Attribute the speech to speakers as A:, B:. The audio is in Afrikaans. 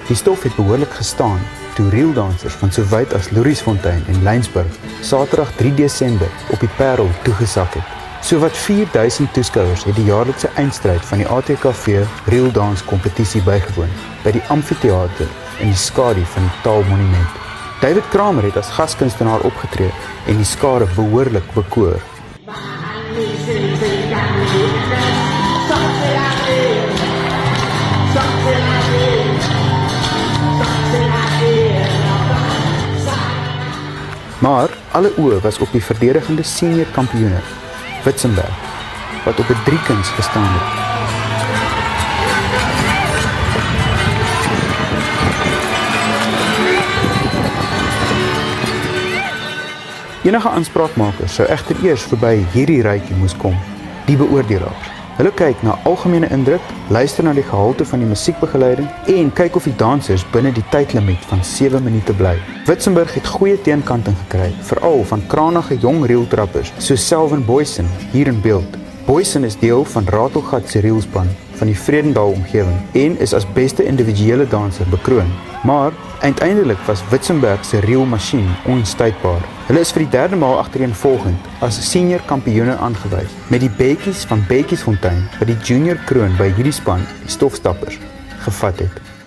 A: Die stof het behoorlik gestaan toe reeldansers van so wyd as Louriesfontein en Laingsburg Saterdag 3 Desember op die Parel toegesak het. Sowat 4000 toeskouers het die jaarlikse eindstryd van die ATKV reeldans kompetisie bygewoon by die amfitheater in die skadu van die Taalmonument. David Kramer het as gaskunstenaar opgetree en die skare behoorlik bekoor. Maar alle oë was op die verdedigende senior kampioene, Witzenberg, wat op 'n driekuns gestaan het. Enige aanspraakmakers sou egter eers verby hierdie rykie moes kom, die beoordelaars. Hulle kyk na algemene indruk, luister na die gehalte van die musiekbegeleiding en kyk of die dansers binne die tydlimiet van 7 minute bly. Witzenberg het goeie teenkanting gekry, veral van kranige jong reeltrappers soos Selwyn Boysen hier in beeld. Boysen is deel van Ratelgat se reelspan van die Vredendal omgewing en is as beste individuele danser bekroon. Maar uiteindelik was Witzenberg se reelmasjien onstuitbaar. Hulle is vir die 3de maal agtereenvolgend as senior kampioene aangewys, met die Bekkies van Bekkiesfontein wat die junior kroon by hierdie span, die Stofstappers, gevat het.